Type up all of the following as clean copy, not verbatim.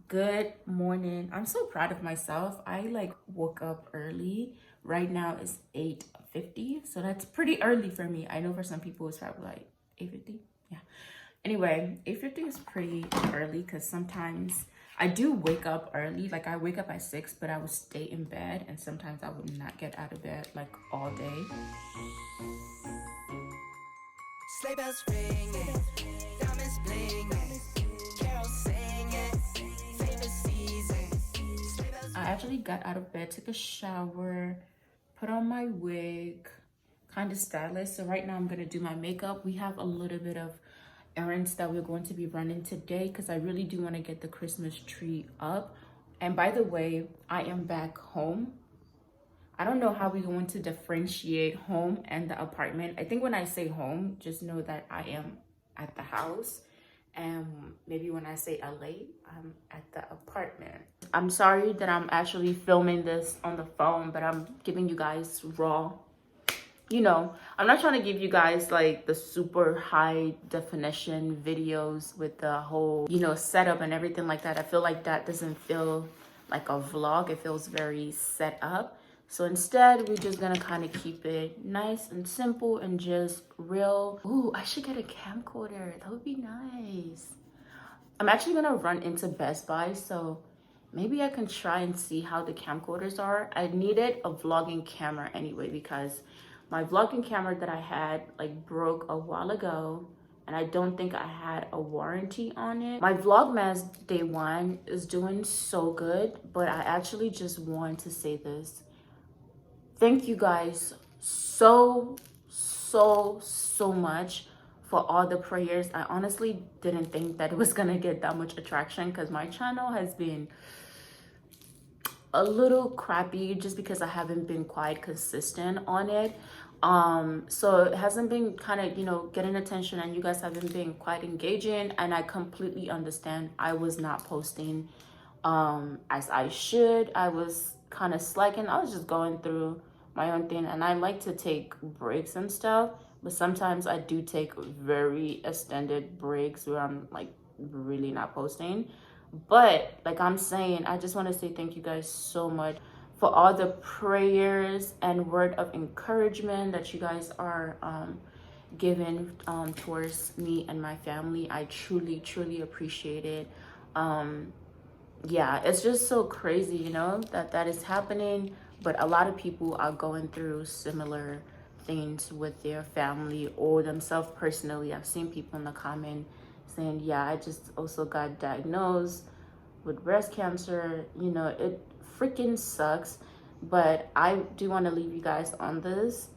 Good morning. I'm so proud of myself. I woke up early. Right now it's 8:50, so that's pretty early for me. I know for some people it's probably like 8:50. Yeah. Anyway, 8:50 is pretty early because sometimes I do wake up early. Like I wake up at 6, but I would stay in bed, and sometimes I would not get out of bed like all day. Sleigh bells ringing, diamonds blinging, carols singing, favorite season. I actually got out of bed, took a shower, put on my wig, kind of stylish. So right now I'm gonna do my makeup. We have a little bit of errands that we're going to be running today because I really do want to get the Christmas tree up. And by the way, I am back home. I don't know how we're going to differentiate home and the apartment. I think when I say home, just know that I am at the house. And maybe when I say LA, I'm at the apartment. I'm sorry that I'm actually filming this on the phone, but I'm giving you guys raw. You know, I'm not trying to give you guys like the super high definition videos with the whole, setup and everything like that. I feel like that doesn't feel like a vlog. It feels very set up. So instead, we're just gonna kind of keep it nice and simple and just real. Ooh, I should get a camcorder. That would be nice. I'm actually gonna run into Best Buy, so maybe I can try and see how the camcorders are. I needed a vlogging camera anyway because my vlogging camera that I had broke a while ago, and I don't think I had a warranty on it. My VLOGMAS day one is doing so good, but I actually just want to say this. Thank you guys so much for all the prayers. I honestly didn't think that it was gonna get that much attraction because my channel has been a little crappy just because I haven't been quite consistent on it. So it hasn't been kind of getting attention, and you guys haven't been quite engaging, and I completely understand. I was not posting as I should. I was kind of slacking. I was just going through my own thing, and I like to take breaks and stuff, but sometimes I do take very extended breaks where I'm really not posting. But like I'm saying, I just want to say thank you guys so much for all the prayers and word of encouragement that you guys are giving towards me and my family. I truly appreciate it. Yeah, it's just so crazy, that is happening, but a lot of people are going through similar things with their family or themselves personally. I've seen people in the comment saying, yeah, I just also got diagnosed with breast cancer. It freaking sucks, but I do want to leave you guys on this.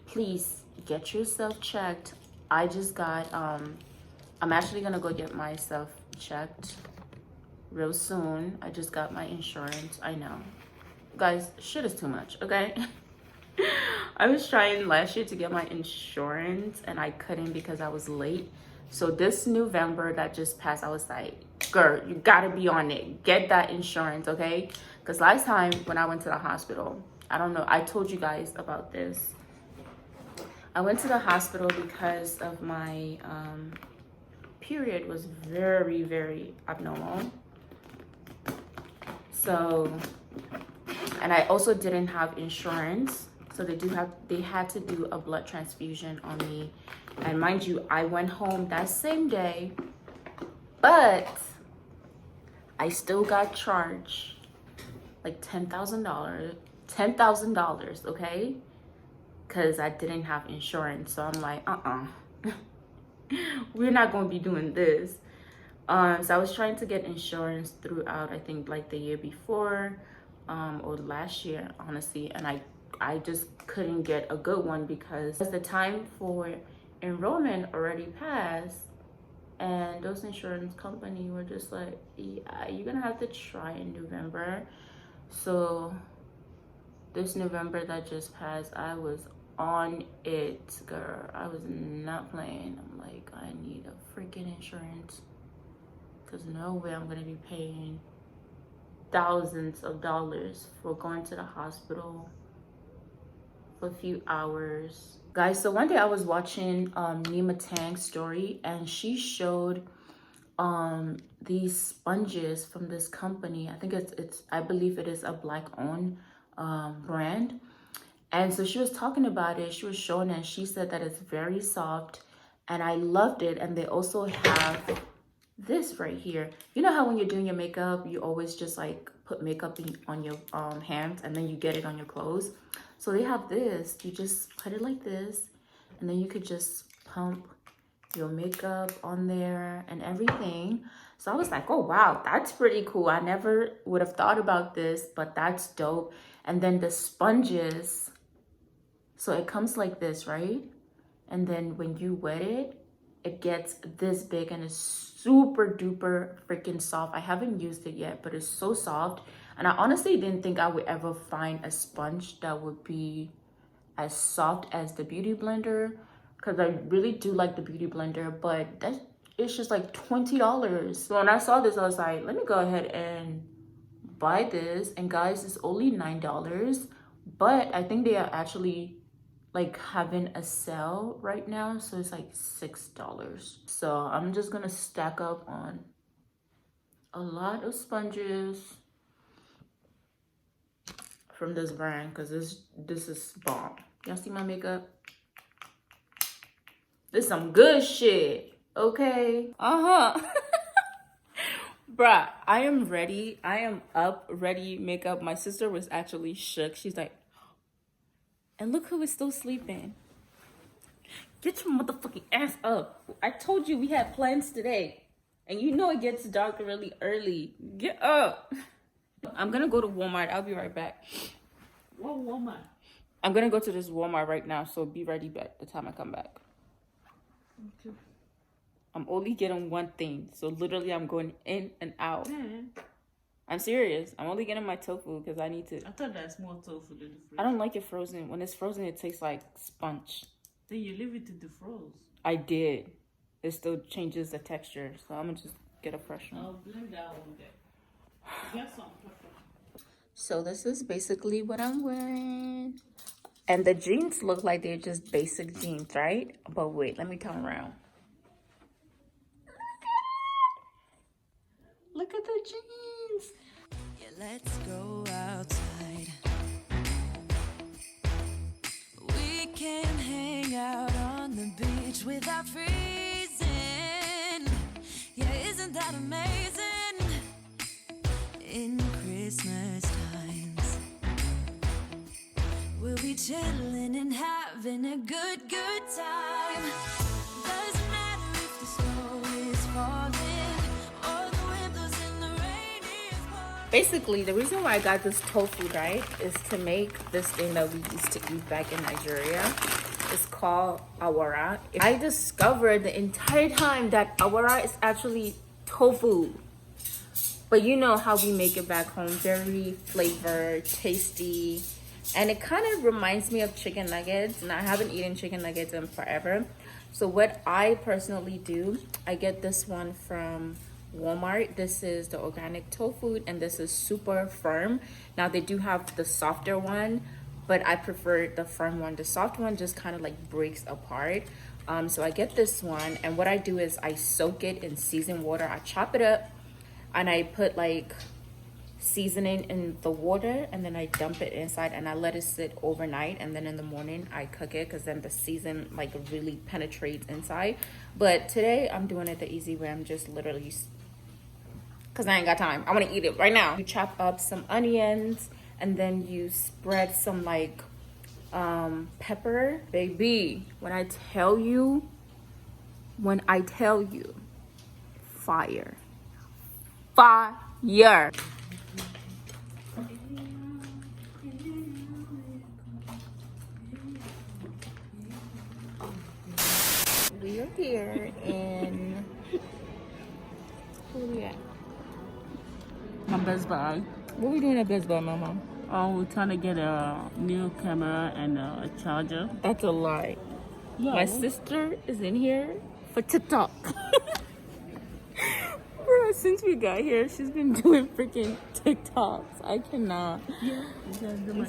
Please get yourself checked. I just got I'm actually gonna go get myself checked real soon. I just got my insurance. I know, guys, shit is too much, okay? I was trying last year to get my insurance and I couldn't because I was late. So this November that just passed, I was like, girl, you gotta be on it. Get that insurance, okay? Because last time when I went to the hospital, I don't know, I told you guys about this. I went to the hospital because of my period was very abnormal. So, and I also didn't have insurance. So they had to do a blood transfusion on me. And mind you, I went home that same day, but I still got charged like $10,000, okay? Because I didn't have insurance. So I'm like, we're not going to be doing this. So I was trying to get insurance throughout, I think the year before or last year, honestly, and I just couldn't get a good one because the time for enrollment already passed, and those insurance company were just like, yeah, you're gonna have to try in November. So this November that just passed, I was on it, girl. I was not playing. I'm like, I need a freaking insurance because no way I'm gonna be paying thousands of dollars for going to the hospital for a few hours. Guys, so one day I was watching Nima Tang's story, and she showed these sponges from this company. I think I believe it is a Black owned brand. And so she was talking about it, she was showing it, and she said that it's very soft and I loved it. And they also have this right here. You know how when you're doing your makeup, you always just like put makeup on your hands and then you get it on your clothes. So they have this. You just put it like this and then you could just pump your makeup on there and everything. So I was like, oh wow, that's pretty cool. I never would have thought about this, but that's dope. And then the sponges, so it comes like this, right? And then when you wet it, it gets this big and it's super duper freaking soft. I haven't used it yet, but it's so soft. And I honestly didn't think I would ever find a sponge that would be as soft as the Beauty Blender, because I really do like the Beauty Blender, but it's just like $20. So when I saw this, I was like, let me go ahead and buy this. And guys, it's only $9, but I think they are actually like having a sale right now, so it's like $6. So I'm just gonna stack up on a lot of sponges from this brand, because this is bomb. Y'all see my makeup? This is some good shit, okay? Bruh, I am ready. I am up, ready, makeup. My sister was actually shook. She's like, and look who is still sleeping. Get your motherfucking ass up. I told you we had plans today. And you know it gets dark really early. Get up. I'm gonna go to Walmart. I'll be right back. What Walmart? I'm gonna go to this Walmart right now, so be ready by the time I come back. Okay. I'm only getting one thing. So literally I'm going in and out. Mm. I'm serious. I'm only getting my tofu because I need to. I thought that's more tofu in the fridge. I don't like it frozen. When it's frozen, it tastes like sponge. Then you leave it to defrost. I did. It still changes the texture. So I'm going to just get a fresh one. I'll blend that one there. Get some pepper. So this is basically what I'm wearing. And the jeans look like they're just basic jeans, right? But wait, let me turn around. Look at the jeans. Yeah, let's go outside. We can hang out on the beach without freezing. Yeah, isn't that amazing? In Christmas times, we'll be chilling and having a good time. Doesn't matter if the snow is falling or the windows in the rain is pouring. Basically, the reason why I got this tofu, right, is to make this thing that we used to eat back in Nigeria. It's called awara. I discovered the entire time that awara is actually tofu. But you know how we make it back home, very flavored, tasty. And it kind of reminds me of chicken nuggets, and I haven't eaten chicken nuggets in forever. So what I personally do, I get this one from Walmart. This is the organic tofu, and this is super firm. Now they do have the softer one, but I prefer the firm one. The soft one just kind of like breaks apart. So I get this one, and what I do is I soak it in seasoned water. I chop it up, and I put like seasoning in the water, and then I dump it inside and I let it sit overnight, and then in the morning I cook it, because then the season like really penetrates inside. But today I'm doing it the easy way. I'm just literally, because I ain't got time, I want to eat it right now. You chop up some onions, and then you spread some like pepper. Baby, when I tell you, fire. We are here in, where we at? Best Buy. What are we doing at Best Buy, Mama? Oh, we're trying to get a new camera and a charger. That's a lie. Yeah. My sister is in here for TikTok. Bro, since we got here, she's been doing freaking TikToks. I cannot. Yeah.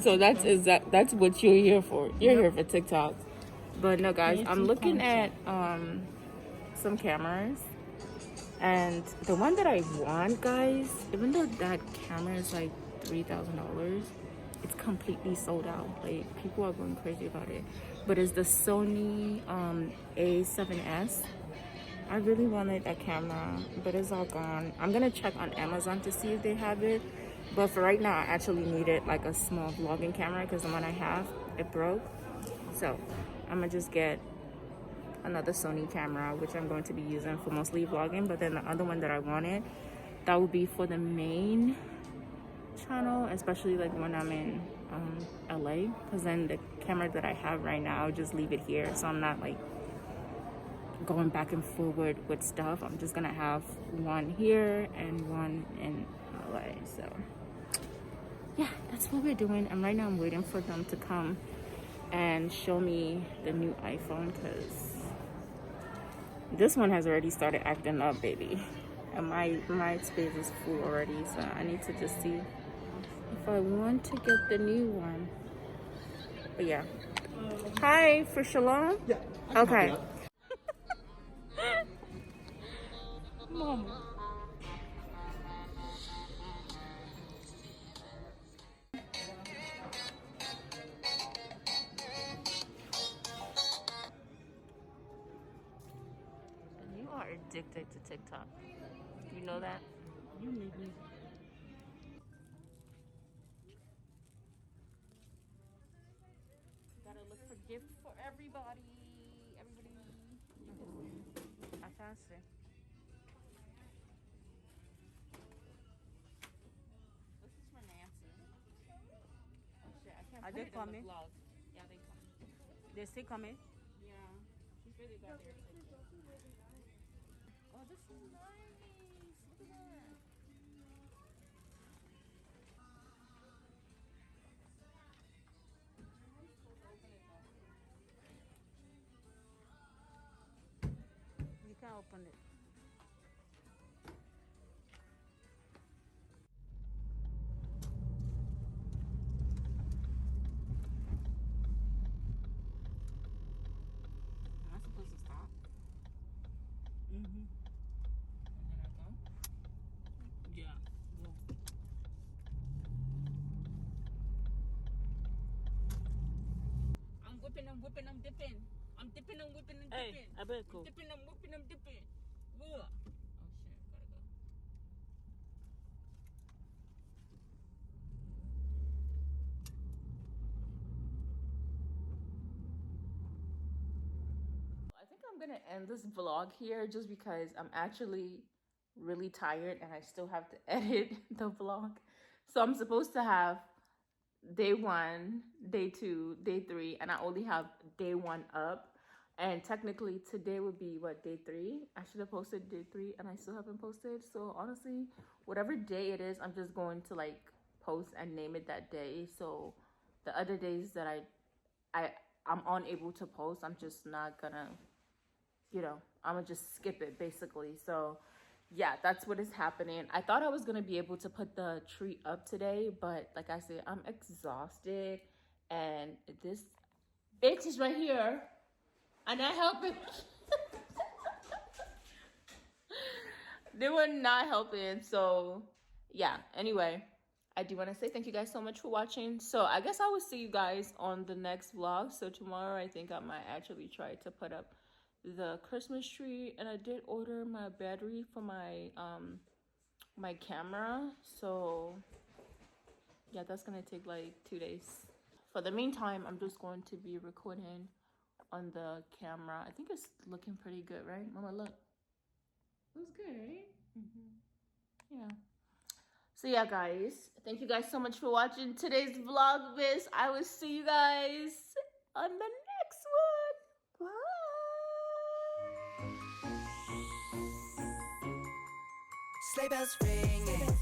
So that's what you're here for. You're here for TikToks. But no, guys, I'm looking at some cameras. And the one that I want, guys, even though that camera is like $3,000, it's completely sold out. Like, people are going crazy about it. But it's the Sony A7S. I really wanted that camera, but it's all gone. I'm gonna check on Amazon to see if they have it. But for right now, I actually needed like a small vlogging camera because the one I have, it broke. So I'm gonna just get another Sony camera, which I'm going to be using for mostly vlogging. But then the other one that I wanted, that would be for the main channel, especially like when I'm in LA, because then the camera that I have right now, I'll just leave it here, so I'm not like going back and forward with stuff. I'm just gonna have one here and one in LA. So yeah, that's what we're doing. And right now I'm waiting for them to come and show me the new iPhone, because this one has already started acting up, baby. And my space is full already, so I need to just see if I want to get the new one. But yeah. Hi, for Shalom? Yeah. Okay. Mama. You are addicted to TikTok. You know that? You make me. Gotta look for gifts for everybody. I can't see. This is for Nancy. Oh shit, I can't Are put they it coming? in the vlog. Yeah, they come. They still coming? Yeah. She's really got there. Oh, this is nice. Look at that. You can't open it. Am I supposed to stop? Mm-hmm. And then I go? Yeah. Go. I'm whipping, I'm whipping, I'm dipping. I'm dipping, I'm whipping, I'm Hey, dipping. I better go. I'm dipping, I'm whipping, I'm dipping. Ugh. Oh shit, gotta go. I think I'm gonna end this vlog here just because I'm actually really tired and I still have to edit the vlog. So I'm supposed to have day 1, day 2, day 3, and I only have day 1 up. And technically today would be what, day 3? I should have posted day 3 and I still haven't posted. So honestly, whatever day it is, I'm just going to like post and name it that day. So the other days that I'm unable to post, I'm just not gonna, you know, I'm gonna just skip it basically. So yeah, that's what is happening. I thought I was gonna be able to put the tree up today, but like I said, I'm exhausted and this bitch is right here and I help it. They were not helping. So yeah, anyway, I do want to say thank you guys so much for watching. So I guess I will see you guys on the next vlog. So tomorrow I think I might actually try to put up the Christmas tree, and I did order my battery for my my camera. So yeah, that's gonna take like 2 days. For the meantime, I'm just going to be recording on the camera. I think it's looking pretty good, right? Mama, look. Looks good, right? Yeah. So yeah, guys, thank you guys so much for watching today's vlogmas. I will see you guys on the next one. Bye. Sleigh bells ringing,